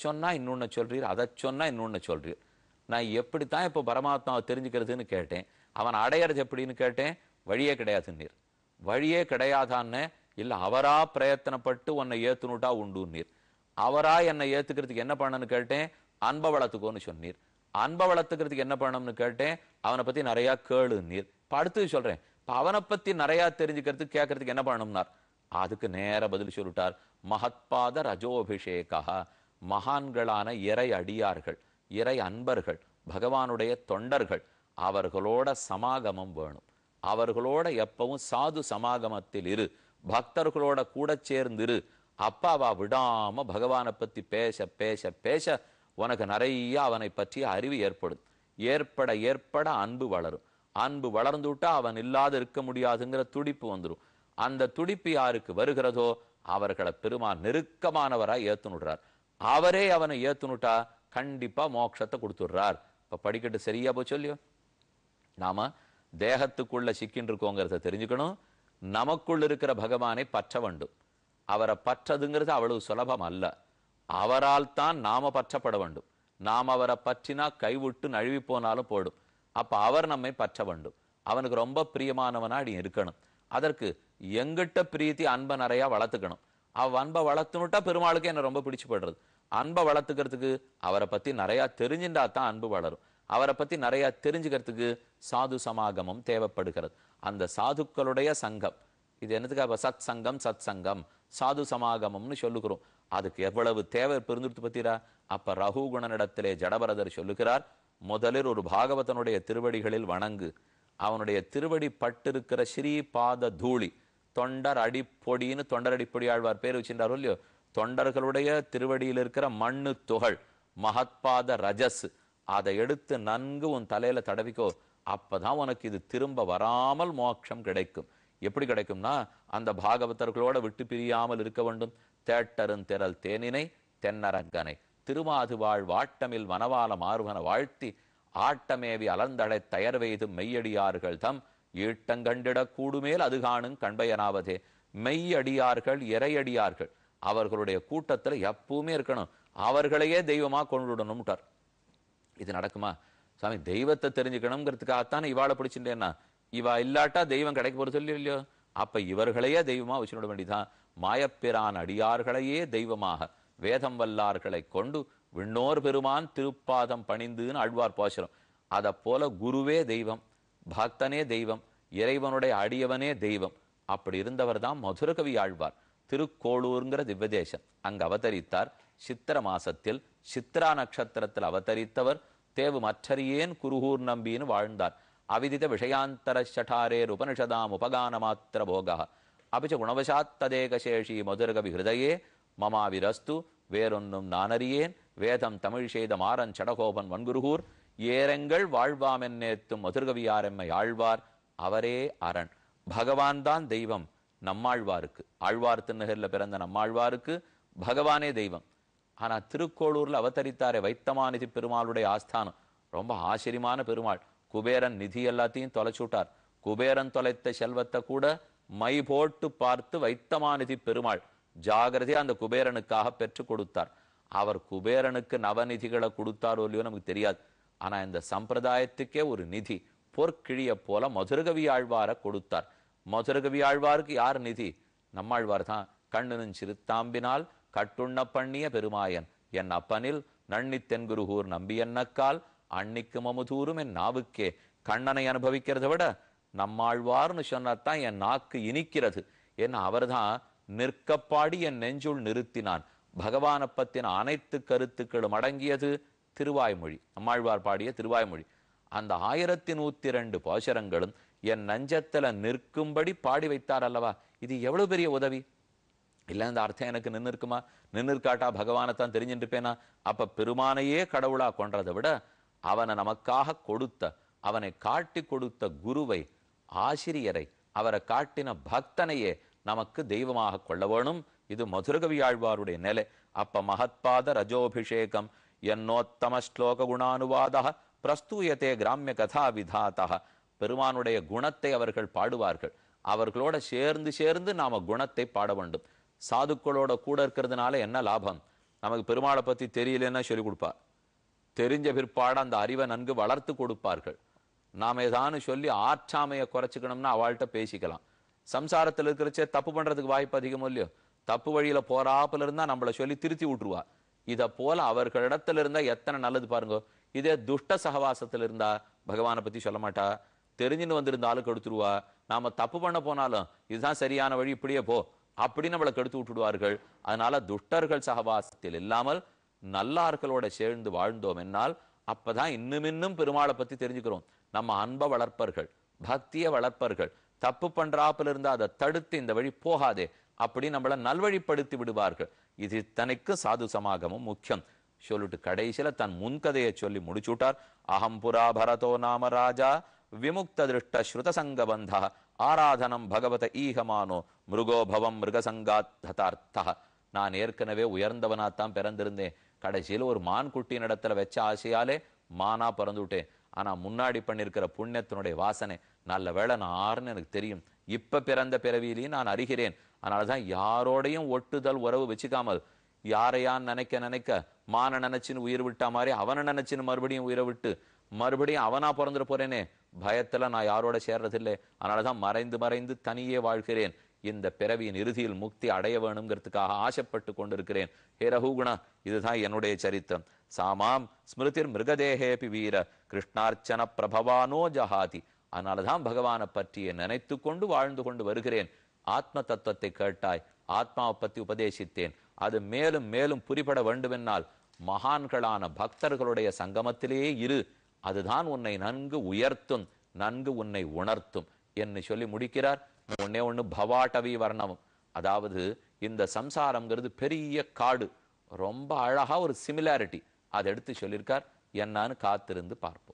சொன்னா இன்னொன்னு சொல்றீர், அதை சொன்னா இன்னொன்னு சொல்றீர். நான் எப்படித்தான் இப்போ பரமாத்மாவை தெரிஞ்சுக்கிறதுன்னு கேட்டேன். அவன் அடையறது எப்படின்னு கேட்டேன். வழியே கிடையாதுன்னீர். வழியே கிடையாதான்னு இல்ல, அவரா பிரயத்தனப்பட்டு உன்னை ஏத்துனுட்டா உண்டு நீர். அவரா என்னை ஏத்துக்கிறதுக்கு என்ன பண்ணணும்னு கேட்டேன். அன்பை வளர்த்துக்கோன்னு சொன்னீர். அன்பை வளர்த்துக்கிறதுக்கு என்ன பண்ணணும்னு கேட்டேன். அவனை பத்தி நிறைய கேளு நீர். இப்ப அடுத்து சொல்றேன். இப்ப அவனை பத்தி நிறைய தெரிஞ்சுக்கிறதுக்கு கேட்கறதுக்கு என்ன பண்ணணும்னார். அதுக்கு நேர பதில் சொல்லிட்டார். மகத்பாத ரஜோபிஷேகா. மகான்களான இறை அடியார்கள், இறை அன்பர்கள், பகவானுடைய தொண்டர்கள், அவர்களோட சமாகமம் வேணும். அவர்களோட எப்பவும் சாது சமாகமத்தில் இரு, பக்தர்களோட கூட சேர்ந்திரு. அப்பாவா விடாம பகவானை பத்தி பேச பேச பேச உனக்கு நிறைய அவனை பற்றிய அறிவு ஏற்படும். ஏற்பட ஏற்பட அன்பு வளரும். அன்பு வளர்ந்துட்டா அவன் இல்லாத இருக்க முடியாதுங்கிற துடிப்பு வந்துடும். அந்த துடிப்பு யாருக்கு வருகிறதோ அவர்களை பெருமான் நெருக்கமானவராய் ஏத்துனுடுறார். அவரே அவனை ஏத்துனுட்டா கண்டிப்பா மோட்சத்தை கொடுத்துடுறார். இப்ப படிக்கட்டு சரியா போய் சொல்லியோ. நாம தேகத்துக்குள்ள சிக்கின்னு இருக்கோங்கிறத தெரிஞ்சுக்கணும். நமக்குள் இருக்கிற பகவானை பற்ற வேண்டும். அவரை பற்றதுங்கிறது அவ்வளவு சுலபம் அல்ல. அவரால் தான் நாம பற்றப்பட வேண்டும். நாம் அவரை பற்றினா கைவிட்டு நழுவி போனாலும் போடும். அப்ப அவர் நம்மை பற்ற வேண்டும். அவனுக்கு ரொம்ப பிரியமானவனா நீ இருக்கணும். அதற்கு எங்கிட்ட பிரீத்தி அன்பை நிறையா வளர்த்துக்கணும். அன்பை வளர்த்துனுட்டா பெருமாளுக்கு என்ன ரொம்ப பிடிச்சு போடுறது. அன்பை வளர்த்துக்கிறதுக்கு அவரை பத்தி நிறையா தெரிஞ்சுட்டா தான் அன்பு வளரும். அவரை பத்தி நிறைய தெரிஞ்சுக்கிறதுக்கு சாது சமாகமம் தேவைப்படுகிறது. அந்த சாதுக்களுடைய சங்கம், இது என்னதுக்காக சத் சங்கம், சத் சங்கம், சாது சமாகமம்னு சொல்லுகிறோம். அதுக்கு எவ்வளவு தேவை பெருந்துட்டு பத்திரா. அப்ப ரகுகுணனிடத்திலே ஜடபரதர் சொல்லுகிறார், முதலில் ஒரு பாகவதனுடைய திருவடிகளில் வணங்கு. அவனுடைய திருவடி பட்டிருக்கிற ஸ்ரீ பாத தூளி, தொண்டர் அடிப்பொடின்னு தொண்டர் அடிப்பொடி ஆழ்வார் பேர் வச்சிருந்தாரோ இல்லையோ, தொண்டர்களுடைய திருவடியில் இருக்கிற மண்ணு துகள் மகத்பாத ரஜஸ், அதை எடுத்து நன்கு உன் தலையில தடவிக்கோ. அப்பதான் உனக்கு இது திரும்ப வராமல் மோட்சம் கிடைக்கும். எப்படி கிடைக்கும்னா, அந்த பாகவதர்களோட விட்டு பிரியாமல் இருக்க வேண்டும். தேட்டரும் திரள் தேனினை தென்னரங்கனை திருமாது வாழ் வாட்டமில் வனவால மாறுவன வாழ்த்தி ஆட்டமேவி அலர்ந்தடை தயர் வெய்து மெய்யடியார்கள் தம் ஈட்டங்கண்டிட கூடுமேல் அது காணும் கண்பயனாவதே. மெய்யடியார்கள், இறையடியார்கள், அவர்களுடைய கூட்டத்துல எப்பவுமே இருக்கணும். அவர்களையே தெய்வமா கொண்டுடணும்ட்டார். இது நடக்குமா சாமி? தெய்வத்தை தெரிஞ்சுக்கணுங்கிறதுக்காகத்தானே இவாளை பிடிச்சிட்டேன்னா, இவா இல்லாட்டா தெய்வம் கிடைக்க போறது சொல்லி இல்லையோ. அப்ப இவர்களையே தெய்வமா வச்சுட வேண்டியதான். மாயப்பிரான் அடியார்களையே தெய்வமாக வேதம் வல்லார்களை கொண்டு விண்ணோர் பெருமான் திருப்பாதம் பணிந்துன்னு ஆழ்வார் போசரம். அதை போல குருவே தெய்வம், பக்தனே தெய்வம், இறைவனுடைய அடியவனே தெய்வம். அப்படி இருந்தவர் தான் மதுரகவி ஆழ்வார். திருக்கோளூருங்கிற திவ்யதேசம் அங்கு அவதரித்தார். சித்திர மாசத்தில் சித்ரா நட்சத்திரத்தில் அவதரித்தவர். தேவு மற்றறியேன் குருகூர் நம்பின்னு வாழ்ந்தார். அவிதித விஷயாந்தர சட்டாரேர் உபனிஷதாம் உபகான மாத்திர போகா அபிச்ச குணவசாத்ததேகசேஷி மதுரகவி ஹிருதயே மமாவிரஸ்து வேறொன்னும் நானறியேன் வேதம் தமிழ் செய்த மாறன் சடகோபன் வன்குருகூர் ஏரெங்கள் வாழ்வாமென்னேத்தும் மதுரகவியாரெம்மை ஆழ்வார் அவரே அரண். பகவான் தான் தெய்வம் நம்மாழ்வாருக்கு. ஆழ்வார் திருநகரில் பிறந்த நம்மாழ்வாருக்கு பகவானே தெய்வம். ஆனா திருக்கோளூர்ல அவதரித்தாரே வைத்தமாநிதி பெருமாளுடைய ஆஸ்தானம் ரொம்ப ஆச்சரியமான பெருமாள். குபேரன் நிதி எல்லாத்தையும் தொலைச்சுட்டார். குபேரன் தொலைத்த செல்வத்தை கூட மை போட்டு பார்த்து வைத்தமாநிதி பெருமாள் ஜாகிரதையா அந்த குபேரனுக்காக பெற்று கொடுத்தார். அவர் குபேரனுக்கு நவநிதிகளை கொடுத்தாரோ இல்லையோ நமக்கு தெரியாது. ஆனா இந்த சம்பிரதாயத்துக்கே ஒரு நிதி பொற்கிழிய போல மதுரகவி ஆழ்வார கொடுத்தார். மதுரகவி ஆழ்வாருக்கு யார் நிதி? நம்மாழ்வார் தான். கண்ணுனும் சிறுத்தாம்பினால் கட்டுண்ண பண்ணிய பெருமாயன் என் அப்பனில் நன்னி தென்குருகூர் நம்பி என்னக்கால் அன்னிக்கு மமுதூரும் என் நாவுக்கே. கண்ணனை அனுபவிக்கிறத விட நம்மாழ்வார்னு சொன்னதான் என் நாக்கு இனிக்கிறது. ஏன்னா அவர்தான் நிற்கப்பாடி என் நெஞ்சுள் நிறுத்தினான். பகவானை பத்தின அனைத்து கருத்துக்களும் அடங்கியது திருவாய்மொழி, நம்மாழ்வார் பாடிய திருவாய்மொழி. அந்த 1102 பாசுரங்களும் என் நஞ்சத்துல நிற்கும்படி பாடி வைத்தார் அல்லவா. இது எவ்வளவு பெரிய உதவி இல்ல. இந்த அர்த்தம் எனக்கு நின்று இருக்குமா? நின்று இருக்காட்டா பகவானைத்தான் தெரிஞ்சுட்டு இருப்பேனா? அப்ப பெருமானையே கடவுளா கொன்றதை விட அவனை நமக்காக கொடுத்த, அவனை காட்டி கொடுத்த குருவை, ஆசிரியரை, அவரை காட்டின பக்தனையே நமக்கு தெய்வமாக கொள்ள வேணும். இது மதுரகவி ஆழ்வாருடைய நிலை. அப்ப மகத்பாத ரஜோபிஷேகம் என்னோத்தம ஸ்லோக குணானுவாதா பிரஸ்தூயத்தே கிராமிய கதா விதாத்தா. பெருமானுடைய குணத்தை அவர்கள் பாடுவார்கள். அவர்களோட சேர்ந்து சேர்ந்து நாம குணத்தை பாட வேண்டும். சாதுக்களோட கூட இருக்கிறதுனால என்ன லாபம்? நமக்கு பெருமாளை பத்தி தெரியலன்னா சொல்லிக் கொடுப்பா. தெரிஞ்ச பிற்பாடு அந்த அறிவை நன்கு வளர்த்து கொடுப்பார்கள். நாம ஏதானு சொல்லி ஆற்றாமையை குறைச்சிக்கணும்னா அவள்கிட்ட பேசிக்கலாம். சம்சாரத்தில் இருக்கிறச்சே தப்பு பண்றதுக்கு வாய்ப்பு அதிகம் இல்லையோ. தப்பு வழியில போறாப்புல இருந்தா நம்மளை சொல்லி திருத்தி விட்டுருவா. இதை போல அவர்களிடத்துல இருந்தா எத்தனை நல்லது பாருங்க. இதே துஷ்ட சகவாசத்துல இருந்தா பகவானை பத்தி சொல்ல மாட்டா, தெரிஞ்சுன்னு வந்திருந்தாலும் கெடுத்துருவா. நாம தப்பு பண்ண போனாலும் இதுதான் சரியான வழி, இப்படியே போ அப்படி நம்மளை கெடுத்து விட்டுடுவார்கள். அதனால துஷ்டர்கள் சகவாசத்தில் இல்லாமல் நல்லார்களோட சேர்ந்து வாழ்ந்தோம் என்னால் அப்பதான் இன்னும் பெருமாளை பத்தி தெரிஞ்சுக்கிறோம். நம்ம அன்பை வளர்ப்பர்கள், பக்தியை வளர்ப்பர்கள். தப்பு பண்றாப்புல இருந்தா அதை தடுத்து இந்த வழி போகாதே அப்படி நம்மளை நல்வழிப்படுத்தி விடுவார்கள். இது இத்தனைக்கு சாது சமாகமும் முக்கியம் சொல்லிட்டு கடைசியில தன் முன்கதையை சொல்லி முடிச்சுட்டார். அகம் புரா பரதோ நாம ராஜா விமுக்த திருஷ்ட ஸ்ருத சங்கபந்தா ஆராதனம் பகவத ஈகமானோ மிருகோபவம் மிருகசங்காத் ததார்த்தா. நான் ஏற்கனவே உயர்ந்தவனாத்தான் பிறந்திருந்தேன். கடைசியில் ஒரு மான் குட்டியின் இடத்துல வச்ச ஆசையாலே மானா பிறந்துவிட்டேன். ஆனா முன்னாடி பண்ணிருக்கிற புண்ணியத்தினுடைய வாசனை நல்ல வேளை நான் ஆறுன்னு எனக்கு தெரியும். இப்ப பிறந்த பிறவியிலையும் நான் அறிகிறேன். அதனாலதான் யாரோடையும் ஒட்டுதல் உறவு வச்சுக்காமல் யாரையான்னு நினைக்க மான நினைச்சுன்னு உயிர் விட்டா மாதிரி அவனை நினைச்சுன்னு மறுபடியும் உயிரை விட்டு மறுபடியும் அவனா பிறந்துட போறேனே பயத்துல நான் யாரோட சேர்றதில்லை. அதனாலதான் மறைந்து தனியே வாழ்கிறேன். இந்த பிறவியின் இறுதியில் முக்தி அடைய வேணுங்கிறதுக்காக ஆசைப்பட்டு கொண்டிருக்கிறேன். ஹே ரகுகுணா, இதுதான் என்னுடைய சரித்திரம். சாமாம் ஸ்மிருதிர் மிருகதேகேபி வீர கிருஷ்ணார்ச்சன பிரபவானோ ஜஹாதி. அதனாலதான் பகவானை பற்றிய நினைத்து கொண்டு வாழ்ந்து கொண்டு வருகிறேன். ஆத்ம தத்துவத்தை கேட்டாய், ஆத்மாவை பத்தி உபதேசித்தேன். அது மேலும் மேலும் புரிபட வேண்டுமென்னால் மகான்களான பக்தர்களுடைய சங்கமத்திலேயே இரு. அதுதான் உன்னை நன்கு உயர்த்தும், நன்கு உன்னை உணர்த்தும் என்று சொல்லி முடிக்கிறார். ஒன்னே ஒண்ணு பவாட்டவி வர்ணவம். அதாவது இந்த சம்சாரம்ங்கிறது பெரிய காடு. ரொம்ப அழகா ஒரு சிமிலாரிட்டி அதை எடுத்து சொல்லியிருக்கார். என்னான்னு காத்திருந்து பார்ப்போம்.